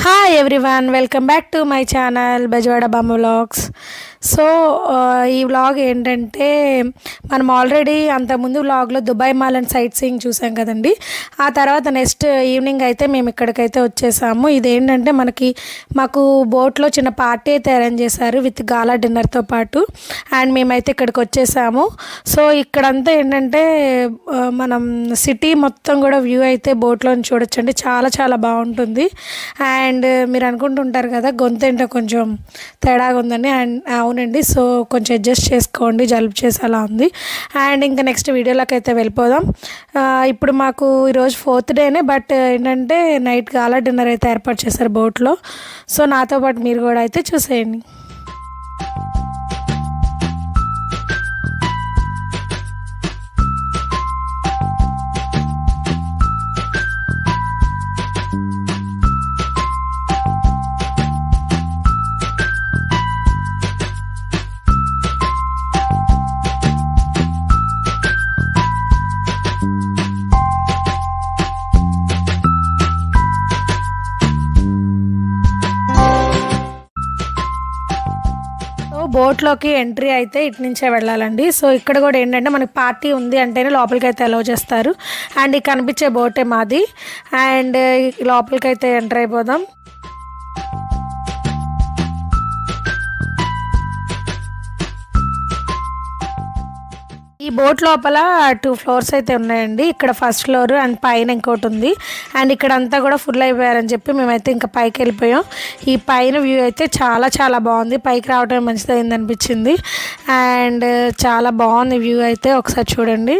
Hi everyone, welcome back to my channel Bezawada బామ్మ vlogs. So ఈ vlog ఏంటంటే మనం ఆల్రెడీ అంతకుముందు వ్లాగ్లో Dubai mall and sightseeing చూసాం కదండి. ఆ తర్వాత నెక్స్ట్ ఈవినింగ్ అయితే మేము ఇక్కడికైతే వచ్చేసాము. ఇదేంటంటే మాకు బోట్లో చిన్న పార్టీ అయితే అరేంజ్ చేశారు విత్ గాలా డిన్నర్తో పాటు. అండ్ మేమైతే ఇక్కడికి వచ్చేసాము. సో ఇక్కడంతా ఏంటంటే మనం సిటీ మొత్తం కూడా వ్యూ అయితే బోట్లో చూడొచ్చండి. చాలా చాలా బాగుంటుంది. అండ్ మీరు అనుకుంటుంటారు కదా గొంతు ఏంటో కొంచెం తేడాగా ఉందని. అండ్ అవునండి, సో కొంచెం అడ్జస్ట్ చేసుకోండి, జలుబు చేసి అలా ఉంది. అండ్ ఇంకా నెక్స్ట్ వీడియోలోకి అయితే వెళ్ళిపోదాం. ఇప్పుడు మాకు ఈరోజు 4th డేనే, బట్ ఏంటంటే నైట్ గాలా డిన్నర్ అయితే ఏర్పాటు చేశారు బోట్లో. సో నాతో పాటు మీరు కూడా అయితే చూసేయండి. బోట్లోకి ఎంట్రీ అయితే ఇటు నుంచే వెళ్ళాలండి. సో ఇక్కడ కూడా ఏంటంటే మనకి పార్టీ ఉంది అంటేనే లోపలికి అయితే అలౌ చేస్తారు. అండ్ ఈ కనిపించే బోటే మాది. అండ్ లోపలికి అయితే ఎంటర్ అయిపోదాం. ఈ బోట్ లోపల 2 ఫ్లోర్స్ అయితే ఉన్నాయండి. ఇక్కడ ఫస్ట్ ఫ్లోర్ అండ్ పైన ఇంకోటి ఉంది. అండ్ ఇక్కడ అంతా కూడా ఫుల్ అయిపోయారని చెప్పి మేమైతే ఇంకా పైకి వెళ్ళిపోయాం. ఈ పైన వ్యూ అయితే చాలా చాలా బాగుంది. పైకి రావటం మంచిదైంది అనిపించింది. అండ్ చాలా బాగుంది వ్యూ అయితే, ఒకసారి చూడండి.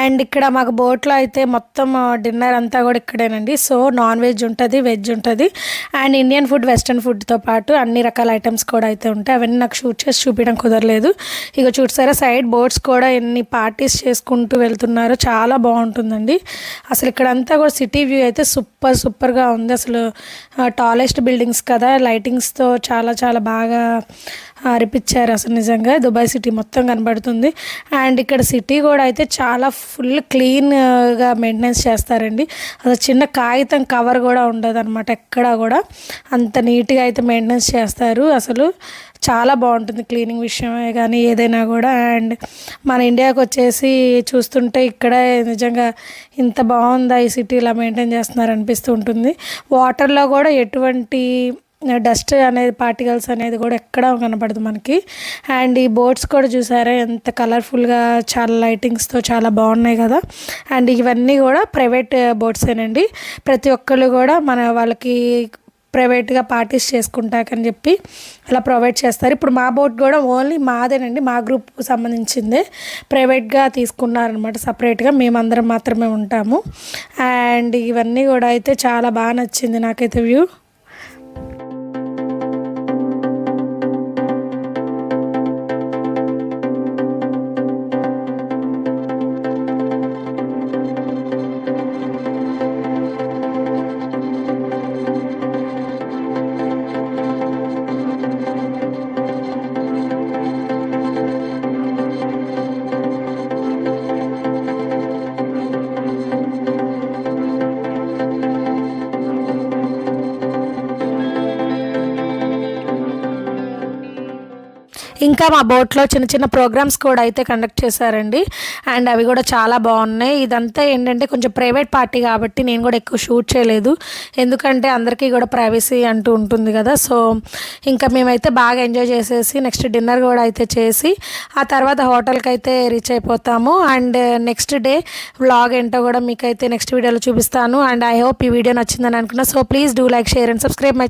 అండ్ ఇక్కడ మాకు బోట్లో అయితే మొత్తం డిన్నర్ అంతా కూడా ఇక్కడేనండి. సో నాన్ వెజ్ ఉంటుంది, వెజ్ ఉంటుంది. అండ్ ఇండియన్ ఫుడ్, వెస్ట్రన్ ఫుడ్తో పాటు అన్ని రకాల ఐటమ్స్ కూడా అయితే ఉంటాయి. అవన్నీ నాకు షూట్ చేసి చూపించడం కుదరలేదు. ఇక చూసారా సైడ్ బోట్స్ కూడా ఎన్ని పార్టీస్ చేసుకుంటూ వెళ్తున్నారు. చాలా బాగుంటుందండి. అసలు ఇక్కడంతా కూడా సిటీ వ్యూ అయితే సూపర్గా ఉంది. అసలు టాలెస్ట్ బిల్డింగ్స్ కదా, లైటింగ్స్తో చాలా చాలా బాగా అరిపించారు అసలు నిజంగా. దుబాయ్ సిటీ మొత్తం కనబడుతుంది. అండ్ ఇక్కడ సిటీ కూడా అయితే చాలా ఫుల్ క్లీన్గా మెయింటెనెన్స్ చేస్తారండి. అసలు చిన్న కాగితం కవర్ కూడా ఉండదు అనమాట, ఎక్కడా కూడా అంత నీట్గా అయితే మెయింటెనెన్స్ చేస్తారు. అసలు చాలా బాగుంటుంది క్లీనింగ్ విషయమే కానీ ఏదైనా కూడా. అండ్ మన ఇండియాకి వచ్చేసి చూస్తుంటే ఇక్కడ నిజంగా ఇంత బాగుందా ఈ సిటీ, ఇలా మెయింటైన్ చేస్తున్నారు అనిపిస్తూ ఉంటుంది. వాటర్లో కూడా ఎటువంటి డస్ట్ అనేది, పార్టికల్స్ అనేది కూడా ఎక్కడ కనపడదు మనకి. అండ్ ఈ బోట్స్ కూడా చూసారా ఎంత కలర్ఫుల్గా, చాలా లైటింగ్స్తో చాలా బాగున్నాయి కదా. అండ్ ఇవన్నీ కూడా ప్రైవేట్ బోట్సేనండి. ప్రతి ఒక్కళ్ళు కూడా మన వాళ్ళకి ప్రైవేట్గా పార్టీస్ చేసుకుంటాకని చెప్పి అలా ప్రొవైడ్ చేస్తారు. ఇప్పుడు మా బోట్ కూడా ఓన్లీ మాదేనండి, మా గ్రూప్కి సంబంధించిందే. ప్రైవేట్గా తీసుకున్నారనమాట, సపరేట్గా మేమందరం మాత్రమే ఉంటాము. అండ్ ఇవన్నీ కూడా అయితే చాలా బాగా నచ్చింది నాకైతే వ్యూ. ఇంకా మా బోట్లో చిన్న చిన్న ప్రోగ్రామ్స్ కూడా అయితే కండక్ట్ చేశారండి. అండ్ అవి కూడా చాలా బాగున్నాయి. ఇదంతా ఏంటంటే కొంచెం ప్రైవేట్ పార్టీ కాబట్టి నేను కూడా ఎక్కువ షూట్ చేయలేదు, ఎందుకంటే అందరికీ కూడా ప్రైవసీ అంటూ ఉంటుంది కదా. సో ఇంకా మేమైతే బాగా ఎంజాయ్ చేసేసి నెక్స్ట్ డిన్నర్ కూడా అయితే చేసి ఆ తర్వాత హోటల్కి అయితే రీచ్ అయిపోతాము. అండ్ నెక్స్ట్ డే వ్లాగ్ ఏంటో కూడా మీకైతే నెక్స్ట్ వీడియోలో చూపిస్తాను. అండ్ ఐ హోప్ ఈ వీడియో నచ్చిందని అనుకున్నా. So please do like, share and subscribe my